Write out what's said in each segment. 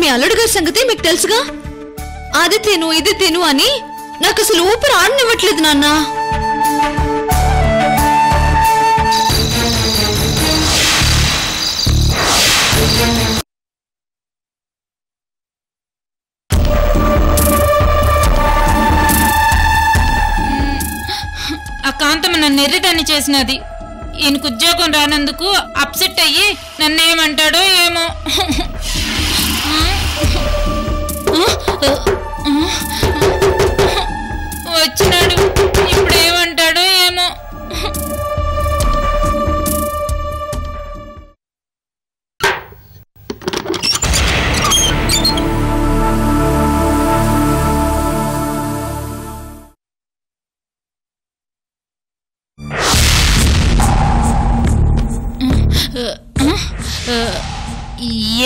మీ అల్లుడు గారి సంగతి మీకు తెలుసుగా. అది తిను ఇది తిను అని నాకు అసలు ఊపిరి ఆడనివ్వట్లేదు నాన్న. ఆ కాంతమ్మ నన్ను ఎర్రిదాన్ని చేసినది. ఈయనకు ఉద్యోగం రానందుకు అప్సెట్ అయ్యి నన్నేమంటాడో ఏమో. వచ్చినాడు, ఇప్పుడు ఏమంటాడో ఏమో.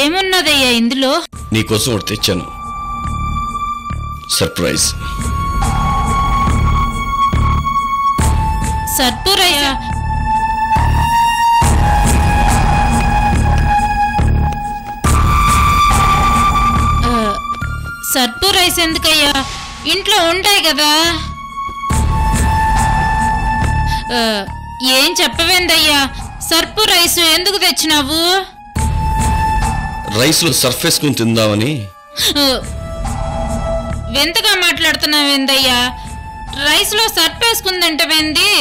ఏమున్నదయ్యా ఇందులో? నీకోసం ఒకటి తెచ్చాను, సర్ప్రైజ్. సర్ప్రైజా? సర్ప్రైజ్ ఎందుకయ్యా? ఇంట్లో ఉంటాయి కదా. ఏం చెప్పవేందయ్యా? సర్ప్రైజ్ ఎందుకు తెచ్చినావు? రైస్ లో సర్ఫ్ వేసుకుని తిందామని. వింతగా మాట్లాడుతున్నావేందయ్యా? రైస్ లో సర్ఫ్ వేసుకుందంటవేంది?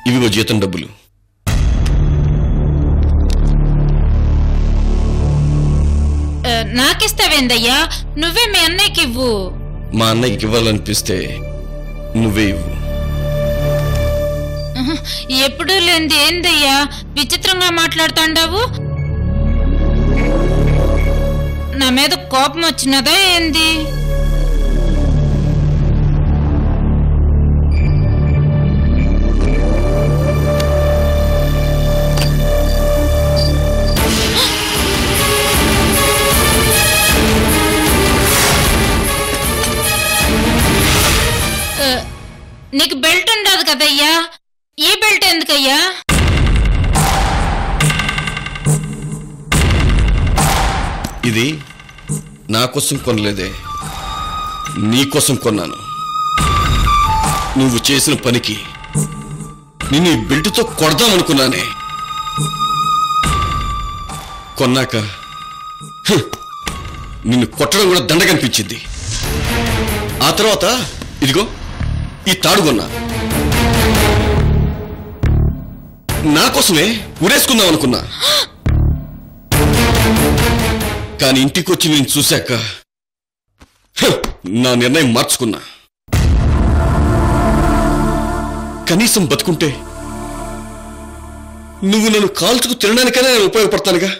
ఇవిగో జీతం డబ్బులు. నాకిస్తావేందయ్యా? నువ్వే మీ అన్నయ్యకి ఇవ్వు. మా అన్నయ్యకి ఇవ్వాలనిపిస్తే నువ్వే ఇవ్వు. ఎప్పుడూ లేనిది ఏందయ్యా విచిత్రంగా మాట్లాడుతాండావు? నా మీద కోపం వచ్చినదా ఏంది? నీకు బెల్ట్ ఉండదు కదయ్యా, ఈ బెల్ట్ ఎందుకయ్యా? ఇది నా కోసం కొనలేదే, నీకోసం కొన్నాను. నువ్వు చేసిన పనికి నిన్ను ఈ బెల్ట్తో కొడదామనుకున్నానే. కొన్నాక నిన్ను కొట్టడం కూడా దండగనిపించింది. ఆ తర్వాత ఇదిగో ఈ తాడు కొన్నా. నా కోసమే ఉరేసుకుందాం అనుకున్నా. కానీ ఇంటికి వచ్చి నేను చూశాక నా నిర్ణయం మార్చుకున్నా. కనీసం బతుకుంటే నువ్వు నన్ను కాల్చుకు తినడానికైనా నేను ఉపయోగపడతానుగా.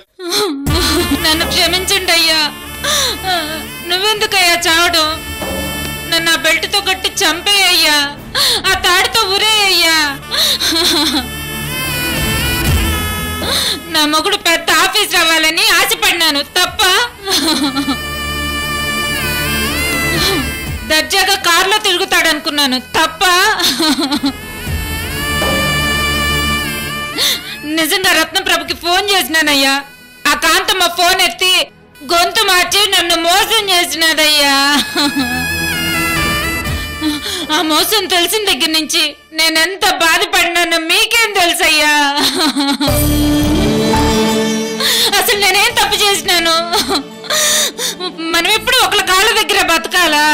నన్ను క్షమించండి అయ్యా. నువ్వెందుకయ్యా చావడం? నన్ను ఆ బెల్ట్తో కట్టి చంపేయ్యా, ఆ తాడితో ఉరేయ్యా. నా మొగుడు పెద్ద ఆఫీస్ రావాలని ఆశపడినాను తప్ప, దర్జాగా కారులో తిరుగుతాడనుకున్నాను తప్ప. నిజంగా రత్నప్రభకి ఫోన్ చేసినానయ్యా. ఆ కాంతమ్మ ఫోన్ ఎత్తి గొంతు మార్చి నన్ను మోసం చేసినాదయ్యా. ఆ మోసం తెలిసిన దగ్గర నుంచి నేనెంత బాధపడినానో మీకేం తెలుసయ్యా? అసలు నేనేం తప్పు చేసినాను? మనం ఎప్పుడు ఒకళ్ళ కాళ్ళ దగ్గర బతకాలా?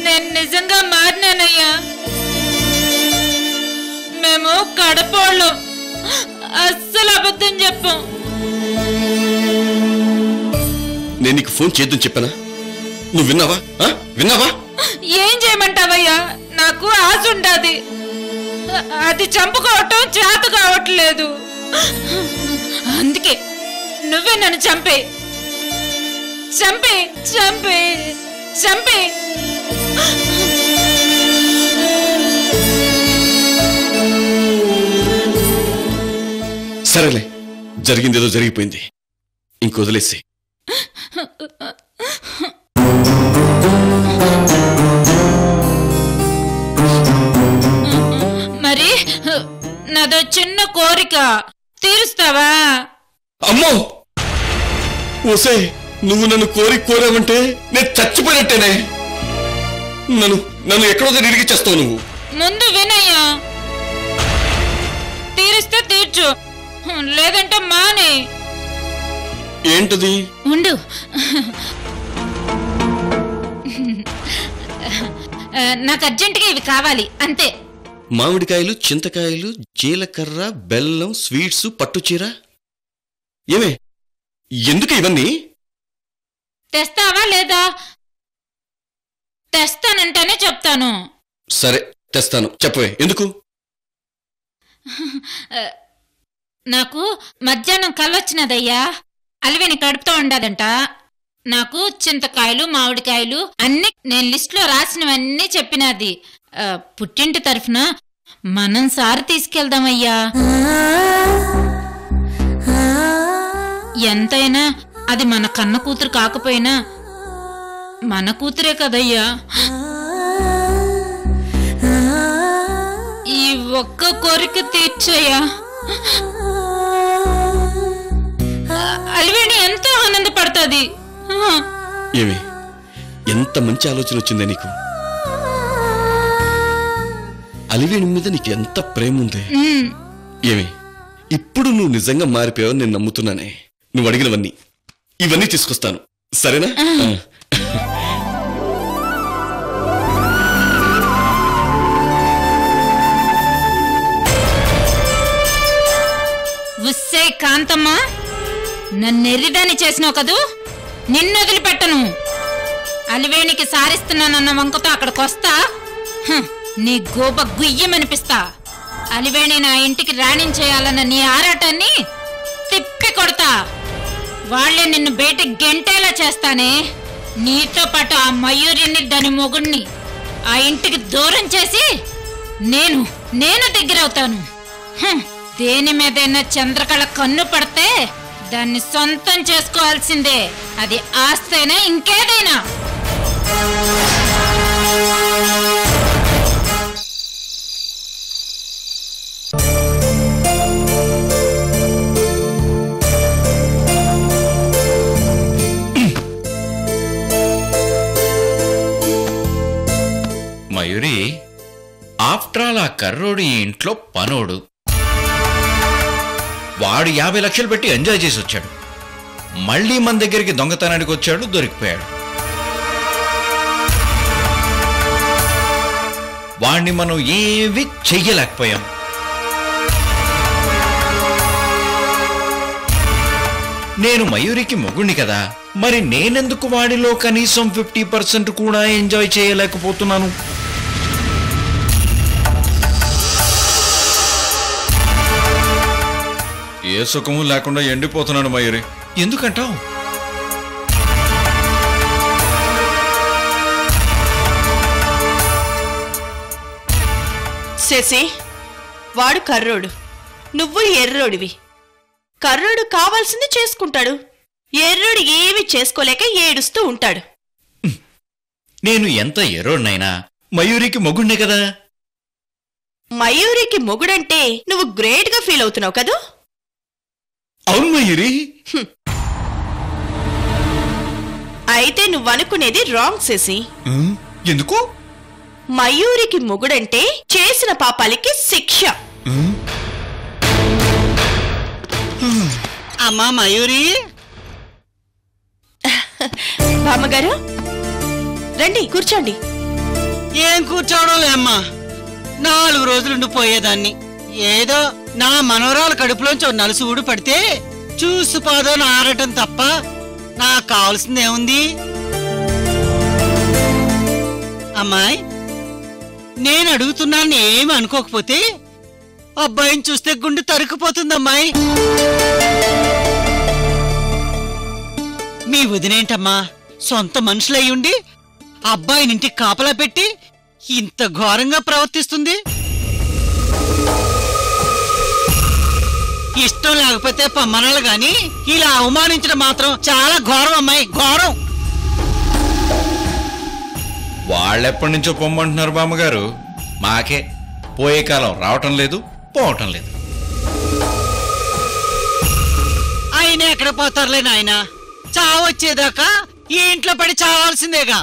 నేను నిజంగా మారినానయ్యా. మేము కడపోళ్ళం, అస్సలు అబద్ధం చెప్పాం. నేను నీకు ఫోన్ చేద్దని చెప్పానా? నువ్వు విన్నావా? విన్నావా? ఏం చేయమంటావయ్యా? నాకు ఆశ ఉండాది, అది చంపుకోవటం చేత కావట్లేదు. అందుకే నువ్వే నన్ను చంపే చంపే చంపే చంపే. సరేలే, జరిగిందేదో జరిగిపోయింది, ఇంకొదిలేసి. మరి నాదో చిన్న కోరిక తీరుస్తావా? అమ్మో ఓసే, నువ్వు నన్ను కోరావంటే నేను చచ్చిపోయినట్టేనే. నన్ను ఎక్కడో ఇరిగి చేస్తావు నువ్వు. ముందు వినయ్యా, తీరిస్తే తీర్చు, లేదంటే మానే. ఏంటది? ఉండు, నాకు అర్జెంటుగా ఇవి కావాలి అంతే. మామిడికాయలు, చింతకాయలు, జీలకర్ర, బెల్లం, స్వీట్స్, పట్టుచీర. ఏమే, ఎందుకు ఇవన్నీ? తెస్తావా లేదా? తెస్తానంటేనే చెప్తాను. సరే తెస్తాను, చెప్పవే ఎందుకు? నాకు మధ్యాహ్నం కళ్ళొచ్చినదయ్యా. అలివేని కడుపుతో ఉండదంట. నాకు చింతకాయలు, మామిడికాయలు అన్ని నేను లిస్టులో రాసినవన్నీ చెప్పినది. పుట్టింటి తరఫున మనం సారి తీసుకెళ్దామయ్యా. ఎంతైనా అది మన కన్న కూతురు కాకపోయినా మన కూతురే కదయ్యా. ఈ ఒక్క కోరిక తీర్చయ్యా. అలివేణి ఎంతో ఆనందపడుతుంది. ఏమి, ఎంత మంచి ఆలోచన వచ్చిందే నీకు. అలివేణి మీద నీకు ఎంత ప్రేమ ఉంది. ఏమి, ఇప్పుడు నువ్వు నిజంగా మారిపోయావు నేను నమ్ముతున్నానే. నువ్వు అడిగినవన్నీ ఇవన్నీ తీసుకొస్తాను, సరేనా? ఉస్సే కాంతమ్మా, నన్నెర్రిదాన్ని చేసినావు కదూ, నిన్ను వదిలిపెట్టను. అలివేణికి సారిస్తున్నానన్న వంకతో అక్కడికొస్తా, నీ గోప గుయ్యమనిపిస్తా. అలివేణి నా ఇంటికి రాణించేయాలన్న నీ ఆరాటాన్ని తిప్పి కొడతా. వాళ్లే నిన్ను బయటికి గెంటేలా చేస్తానే. నీతో పాటు ఆ మయూరిని, దాని మొగుణ్ణి ఆ ఇంటికి దూరం చేసి నేను దగ్గరవుతాను. దేని మీదైనా చంద్రకళ కన్ను పడితే దాన్ని సొంతం చేసుకోవాల్సిందే. అది ఆస్తైనా ఇంకేదైనా. మయూరి, ఆఫ్టర్ ఆల్ ఆ కర్రోడు ఈ ఇంట్లో పనోడు. వాడు 50 లక్షలు పెట్టి ఎంజాయ్ చేసి వచ్చాడు. మళ్ళీ మన దగ్గరికి దొంగతనానికి వచ్చాడు, దొరికిపోయాడు. వాణ్ణి మనం ఏమీ చెయ్యలేకపోయాం. నేను మయూరికి మొగుణ్ణి కదా, మరి నేనెందుకు వాడిలో కనీసం 50% కూడా ఎంజాయ్ చేయలేకపోతున్నాను? ఏ సుఖము లేకుండా ఎండిపోతున్నాను మయూరి. ఎందుకంటావు? శశి, వాడు కర్రోడు, నువ్వు ఎర్రోడివి. కర్రోడు కావాల్సింది చేసుకుంటాడు, ఎర్రోడు ఏమి చేసుకోలేక ఏడుస్తూ ఉంటాడు. నేను ఎంత ఎర్రోడినైనా మయూరికి మొగుణ్ణే కదా. మయూరికి మొగుడంటే నువ్వు గ్రేట్ గా ఫీల్ అవుతున్నావు కదూ? అవును మయూరి. అయితే నువ్వనుకునేది రాంగ్ శశి. ఎందుకు? మయూరికి మొగుడంటే చేసిన పాపాలకి శిక్ష. అమ్మా మయూరి. బామ్మగారు రండి, కూర్చోండి. ఏం కూర్చోవడంలే అమ్మా, 4 రోజులుండి పోయేదాన్ని. ఏదో నా మనోరాల కడుపులోంచి నలుసువుడు పడితే చూసుపాదో ఆరటం తప్ప నాకు కావాల్సిందేముంది? అమ్మాయి, నేను అడుగుతున్నాను ఏమి అనుకోకపోతే అబ్బాయిని చూస్తే గుండె తరుక్కుపోతుందమ్మాయి. మీ వదినేంటమ్మా సొంత మనుషులయ్యుండి అబ్బాయినింటికి కాపలా పెట్టి ఇంత ఘోరంగా ప్రవర్తిస్తుంది? ఇష్టం లేకపోతే పమ్మనాలు గాని ఇలా అవమానించడం మాత్రం చాలా ఘోరం అమ్మాయి, ఘోరం. వాళ్ళెప్పటి నుంచో పొమ్మంటున్నారు బామ్మగారు. మాకే పోయే కాలం రావటం లేదు, పోవటం లేదు. ఆయన ఎక్కడ పోతారులే నాయన, చావొచ్చేదాకా ఈ ఇంట్లో పడి చావాల్సిందేగా.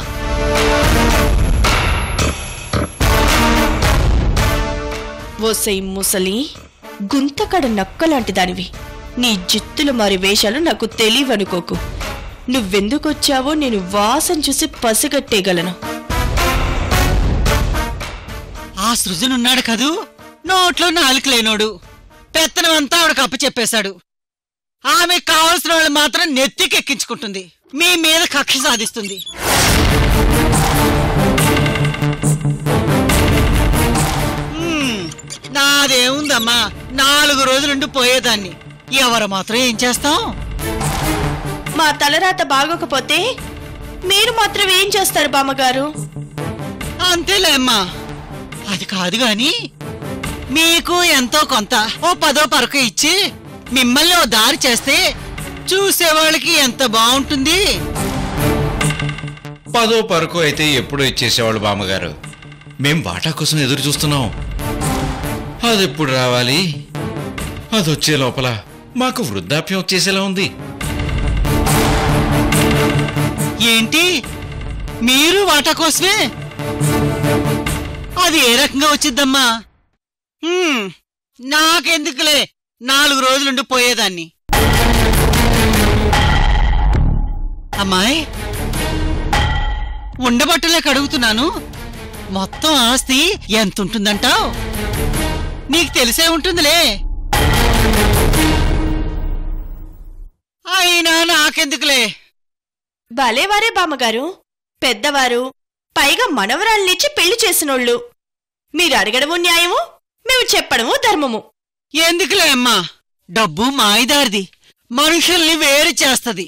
ఓసై ముసలి, గుంతకడ నక్కలాంటి దానివి. నీ జిత్తులు మరి వేషాలు నాకు తెలియవనుకోకు. నువ్వెందుకొచ్చావో నేను వాసన చూసి పసిగట్టేయగలను. ఆ సృజనున్నాడు కదూ, నోట్లో నాలుక లేనోడు. పెత్తనం అంతా ఆవిడకు అప్పచెప్పేశాడు. ఆమె కావలసిన వాళ్ళు మాత్రం నెత్తికెక్కించుకుంటుంది, మీ మీద కక్ష సాధిస్తుంది. నాదేముందమ్మా, 4 రోజులుండి పోయేదాన్ని. ఎవరు మాత్రం ఏం చేస్తాం? మా తలరాత బాగోకపోతే మీరు మాత్రం ఏం చేస్తారు బామ్మగారు? అంతేలే అమ్మా. అది కాదు గాని, మీకు ఎంతో కొంత ఓ 10వ పరకు ఇచ్చి మిమ్మల్ని ఓ దారి చేస్తే చూసేవాళ్ళకి ఎంత బాగుంటుంది. 10వ పరకు అయితే ఎప్పుడో ఇచ్చేసేవాళ్ళు బామ్మగారు. మేం వాటా కోసం ఎదురు చూస్తున్నాం. అదెప్పుడు రావాలి? అదొచ్చే లోపల మాకు వృద్ధాప్యం వచ్చేసేలా ఉంది. ఏంటి, మీరు వాటా కోసమే? అది ఏ రకంగా వచ్చిద్దమ్మా? నాకెందుకులే, 4 రోజులుండి పోయేదాన్ని. అమ్మాయి, ఉండబట్టలేక అడుగుతున్నాను, మొత్తం ఆస్తి ఎంతుంటుందంటావు? నీకు తెలిసే ఉంటుందిలే. అయినా నాకెందుకులే. భలేవారే బామ్మగారు, పెద్దవారు, పైగా మనవరాల్నిచ్చి పెళ్లి చేసినోళ్ళు. మీరు అడగడము న్యాయము, మేము చెప్పడము ధర్మము. ఎందుకులే అమ్మా, డబ్బు మాయదారిది, మనుషుల్ని వేరు చేస్తది.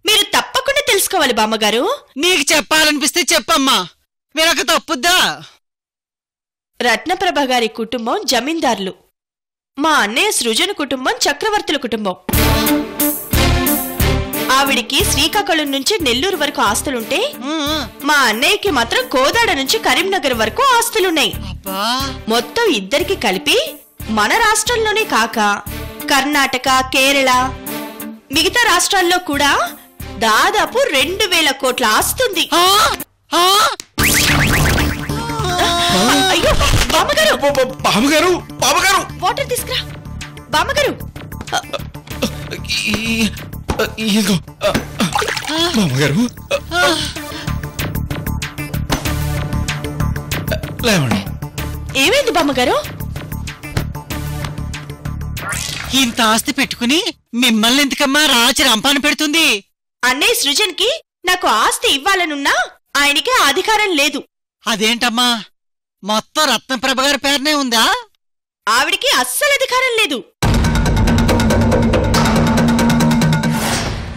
మీరు తప్పకుండా తెలుసుకోవాలి బామ్మగారు. నీకు చెప్పాలనిపిస్తే చెప్పమ్మా, వినక తప్పుద్దా? రత్నప్రభ గారి కుటుంబం జమీందార్లు, మా అన్నయ్య సృజన కుటుంబం చక్రవర్తుల కుటుంబం. ఆవిడికి శ్రీకాకుళం నుంచి నెల్లూరు వరకు ఆస్తులుంటే, మా అన్నయ్యకి మాత్రం కోదాడ నుంచి కరీంనగర్ వరకు ఆస్తులున్నాయి. మొత్తం ఇద్దరికి కలిపి మన రాష్ట్రంలోనే కాక కర్ణాటక, కేరళ, మిగతా రాష్ట్రాల్లో కూడా దాదాపు 2000 కోట్ల ఆస్తుంది. అయ్యో బామ్మగారు, బామ్మగారు, బామ్మగారు, వాటర్ తీసుకురా బామ్మగారు. ఇదిగో బామ్మగారు, లేవండి. ఏమైంది బామ్మగారు? ఇంత ఆస్తి పెట్టుకుని మిమ్మల్ని ఎందుకమ్మా రాచి రంపాన పెడుతుంది? అన్నయ్య సృజన్కి నాకు ఆస్తి ఇవ్వాలనున్నా ఆయనకి అధికారం లేదు. అదేంటమ్మా, మొత్తం రత్నప్రభ గారి పేరునే ఉందా? ఆవిడికి అస్సలు అధికారం లేదు.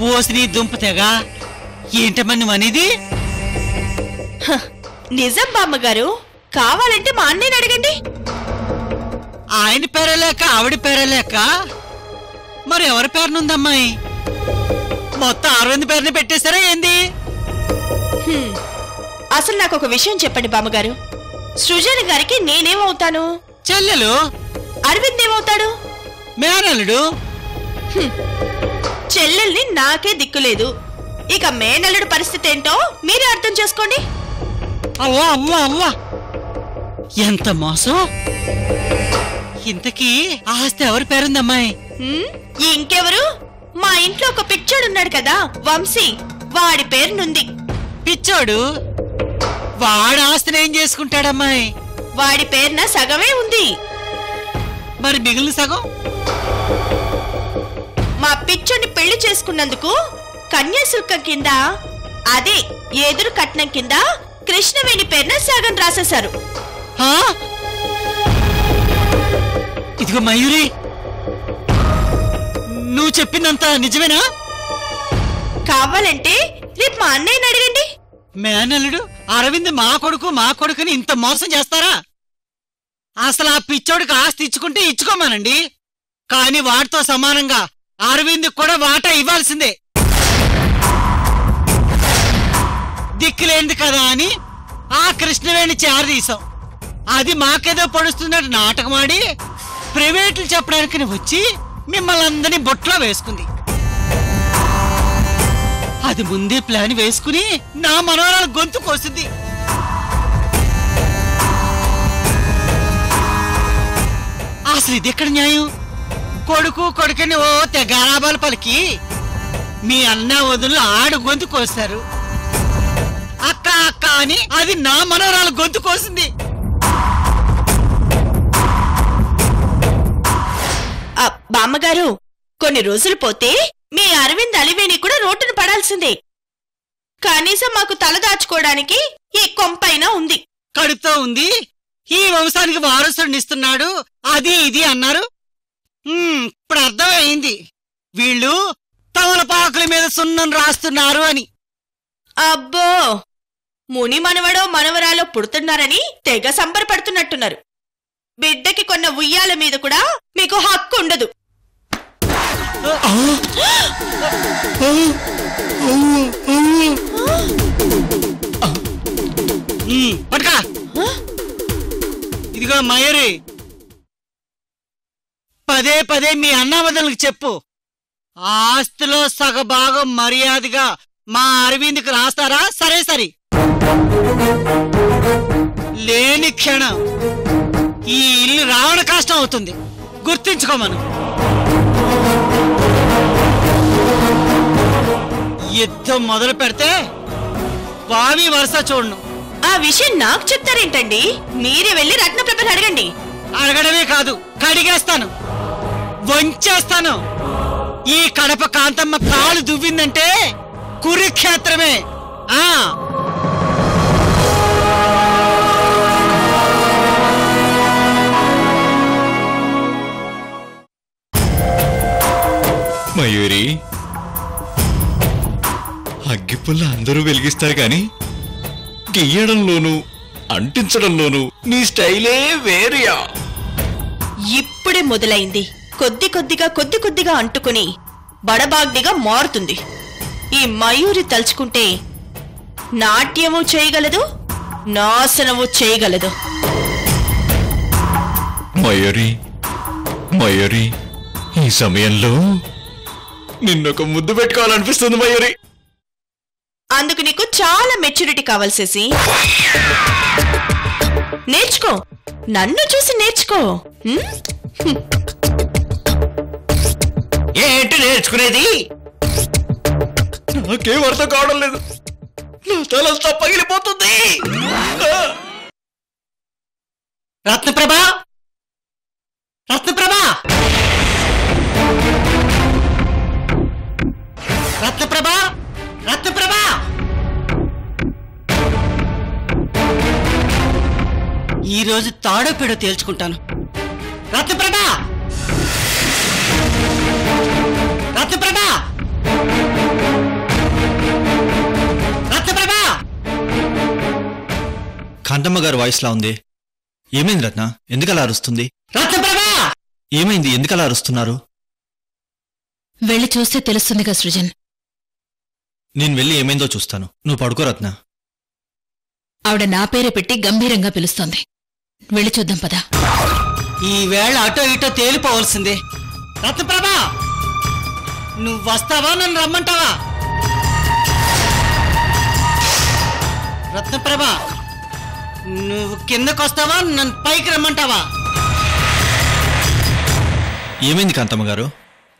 ఓసిని దుంపతేగా, ఏంటమ్మా నువ్వనేది? నిజం బామ్మగారు, కావాలంటే మా అన్నయ్యని అడగండి. ఆయన పేరలేక ఆవిడ పేరలేక మరి ఎవరి పేరునుందమ్మాయి? మొత్తం 60 పేరుని పెట్టేశారా ఏంది? అసలు నాకు ఒక విషయం చెప్పండి బామ్మగారు. సృజన్ గారికి నేనేమవుతాను? చెల్లెలు. అరవింద్ ఏమవుతాడు? మేనల్లుడు. చెల్లెల్ని నాకే దిక్కులేదు, ఇక మేనల్లుడు పరిస్థితి ఏంటో మీరే అర్థం చేసుకోండి. అవ్వా అవ్వా అవ్వా, ఎంత మోసం! ఇంతకీ ఆస్తి ఎవరి పేరుందమ్మాయి? ఇంకెవరు? మా ఇంట్లో ఒక పిచ్చోడున్నాడు కదా, వంశీ, వాడి పేరునుంది. పిచ్చోడు? వాడు ఆస్తిని ఏం చేసుకుంటాడమ్మాయి? వాడి పేరున సగమే ఉంది. మరి మిగిలిన సగం? మా పిచ్చోని పెళ్లి చేసుకున్నందుకు కన్యాశుల్కం కింద, అదే ఎదురు కట్నం కింద కృష్ణవేణి పేరున సగం రాసేశారు. ఇదిగో మయూరి, నువ్వు చెప్పిందంతా నిజమేనా? కావాలంటే రేపు మా అన్నయ్యని అడగండి. మేనల్లుడు అరవింద్ మా కొడుకుని ఇంత మోసం చేస్తారా? అసలు ఆ పిచ్చోడికి ఆస్తి ఇచ్చుకుంటే ఇచ్చుకోమానండి, కాని వాటితో సమానంగా అరవింద్ కూడా వాటా ఇవ్వాల్సిందే. దిక్కులేని ఉంది కదా అని ఆ కృష్ణవేణి చేరదీశాం. అది మాకేదో పొడుస్తున్నట్టు నాటకమాడి ప్రైవేట్లు చెప్పడానికి వచ్చి మిమ్మల్ని అందరినీ బొట్లో వేసుకుంది. అది ముందే ప్లాన్ వేసుకుని నా మనవరాలు గొంతు కోసింది. అసలు ఇది ఎక్కడ న్యాయం? కొడుకని ఓ తెగారాబాలు పలికి మీ అన్న వదులు ఆడు గొంతు కోస్తారు. అక్క అక్క అని అది నా మనవరాలు గొంతు కోసింది. బామ్మగారు, కొన్ని రోజులు పోతే మీ అరవింద్ అలివేణి కూడా రోడ్డును పడాల్సిందే. కనీసం మాకు తల దాచుకోవడానికి ఈ కొంపైనా ఉంది. కడుపుతో ఉంది, ఈ వంశానికి వారసుడినిస్తున్నాడు, అది ఇది అన్నారు. ఇప్పుడు అర్థమైంది వీళ్ళు తమలపాకుల మీద సున్నం రాస్తున్నారు అని. అబ్బో, ముని మనవడో మనవరాలో పుడుతున్నారని తెగ సంబరపడుతున్నట్టున్నారు. బిడ్డకి కొన్న ఉయ్యాల మీద కూడా మీకు హక్కు ఉండదు. పట్కా ఇదిగో మయూరి, పదే పదే మీ అన్నవదలకు చెప్పు, ఆస్తిలో సగభాగం మర్యాదగా మా అరవింద్కి రాస్తారా? సరే సరి, లేని క్షణం ఈ ఇల్లు రావణ కష్టం అవుతుంది, గుర్తించుకోమను. యుద్ధం మొదలు పెడితే బావి వరుస చూడను. ఆ విషయం నాకు చెప్తారేంటండి? మీరే వెళ్ళి రత్నప్రభని అడగండి. అడగడమే కాదు, కడిగేస్తాను, వంచేస్తాను. ఈ కడప కాంతమ్మ కాలు దువ్విందంటే కురుక్షేత్రమే. మయూరి, అగ్గిపుల్ల అందరూ వెలిగిస్తారు కాని గీయడంలోనూ అంటించడంలోనూ నీ స్టైలే వేరియా. ఇప్పుడే మొదలైంది. కొద్ది కొద్దిగా అంటుకుని బడబాగ్నిగా మారుతుంది. ఈ మయూరి తలుచుకుంటే నాట్యము చేయగలదు, నాశనము చేయగలదు. మయూరి, మయూరి, ఈ సమయంలో నిన్నొక ముద్దు పెట్టుకోవాలనిపిస్తుంది మయూరి. అందుకు నీకు చాలా మెచ్యూరిటీ కావాల్సేసి. నేర్చుకో, నన్ను చూసి నేర్చుకో. ఏంటి నేర్చుకునేది? నాకేం అర్థం కావడం లేదు, నా తలంతా పగిలిపోతుంది. రత్నప్రభ, రత్నప్రభ, రత్నప్రభ, రత్నప్రభ, ఈరోజు తాడో పేడో తేల్చుకుంటాను. రత్నప్రభ, రత్నప్రభ, రత్నప్రభ. కాంతమ్మ గారు వాయిస్లా ఉంది. ఏమైంది రత్న? ఎందుకలా అరుస్తుంది? రత్నప్రభ, ఏమైంది? ఎందుకలా అరుస్తున్నారు? వెళ్ళి చూస్తే తెలుస్తుందిగా సృజన్. నేను వెళ్ళి ఏమైందో చూస్తాను, నువ్వు పడుకో రత్న. ఆవిడ నా పేరే పెట్టి గంభీరంగా పిలుస్తోంది. వెళ్ళి చూద్దాం పదా. ఈ వేళ అటో ఇటో తేలిపోవలసిందే. రత్నప్రభ, నువ్వు వస్తావా, నన్ను రమ్మంటావా? రత్నప్రభ, నువ్వు కిందకొస్తావా, నన్ను పైకి రమ్మంటావా? ఏమైంది కాంతమ్మ గారు?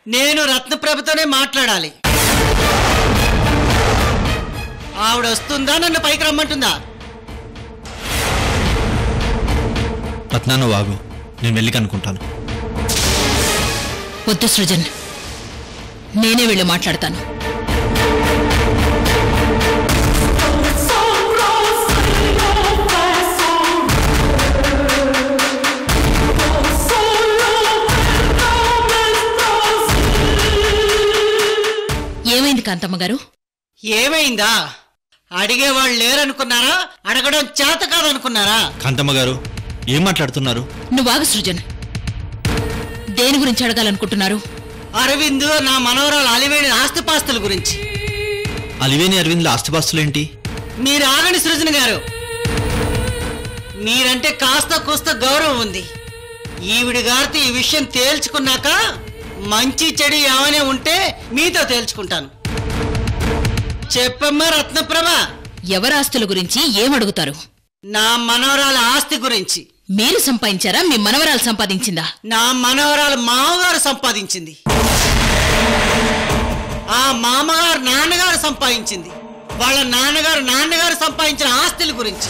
నేను రత్నప్రభతోనే మాట్లాడాలి. ఆవిడ వస్తుందా, నన్ను పైకి రమ్మంటుందా? రత్న, నువ్వు ఆగు, నేను వెళ్ళి కనుక్కుంటాను. వద్దు సృజన్, నేనే వెళ్ళి మాట్లాడతాను. ఏమైంది కాంతమ్మ గారు? ఏమైందా? అడిగేవాళ్ళు లేరనుకున్నారా? అడగడం చేత కాదనుకున్నారా? కాంతమ్మ గారు, ఏం మాట్లాడుతున్నారు? నువ్వాగు సృజన్, దేని గురించి అడగాలనుకుంటున్నారు? అరవింద్ నా మనవరాలు అలివేణి ఆస్తిపాస్తుల గురించి. అలివేని అరవింద్ల ఆస్తిపాస్తులేంటి? మీరు ఆగండి సృజన గారు. మీరంటే కాస్త కూస్త గౌరవం ఉంది. ఈవిడి గారితో ఈ విషయం తేల్చుకున్నాక మంచి చెడు ఏమైనా ఉంటే మీతో తేల్చుకుంటాను. చెప్పమ్మా రత్నప్రభ. ఎవరి ఆస్తుల గురించి ఏమడుగుతారు? నా మనవరాల ఆస్తి గురించి. మీరు సంపాదించారా, మీ మనవరాలు సంపాదించిందా? నా మనవరాలు మామగారు సంపాదించింది. ఆ మామగారు నాన్నగారు సంపాదించింది. వాళ్ళ నాన్నగారు సంపాదించిన ఆస్తుల గురించి.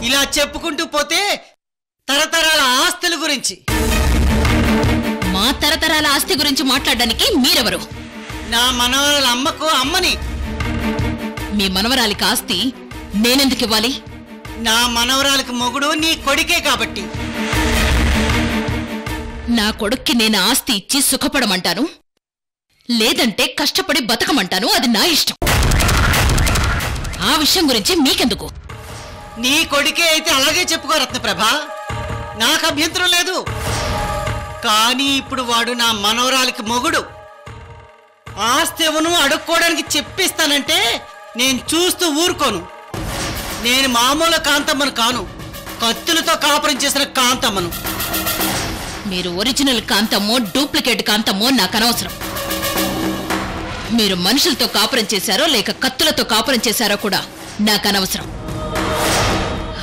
ఇలా చెప్పుకుంటూ పోతే తరతరాల ఆస్తుల గురించి. మా తరతరాల ఆస్తి గురించి మాట్లాడడానికి మీరెవరు? నా మనవరాల అమ్మకు అమ్మని. మీ మనవరాలికి ఆస్తి నేనెందుకు ఇవ్వాలి? నా మనవరాలకు మొగుడు నీ కొడుకే కాబట్టి. నా కొడుక్కి నేను ఆస్తి ఇచ్చి సుఖపడమంటాను, లేదంటే కష్టపడి బతకమంటాను. అది నా ఇష్టం. ఆ విషయం గురించి మీకెందుకు? నీ కొడుకే అయితే అలాగే చెప్పుకో రత్నప్రభ, నాకు అభ్యంతరం లేదు. కానీ ఇప్పుడు వాడు నా మనవరాలికి మొగుడు. ఆస్తి ఎవను అడుక్కోవడానికి చెప్పిస్తానంటే నేను చూస్తూ ఊరుకోను. నేను మామూలు కాంతమ్మను కాను, కత్తులతో కాపురం చేసిన కాంతమ్మను. మీరు ఒరిజినల్ కాంతమ్మో డూప్లికేట్ కాంతమ్మో నాకు అనవసరం. మీరు మనుషులతో కాపురం చేశారో లేక కత్తులతో కాపురం చేశారో కూడా నాకు అనవసరం.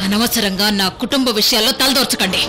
అనవసరంగా నా కుటుంబ విషయాల్లో తలదోర్చకండి.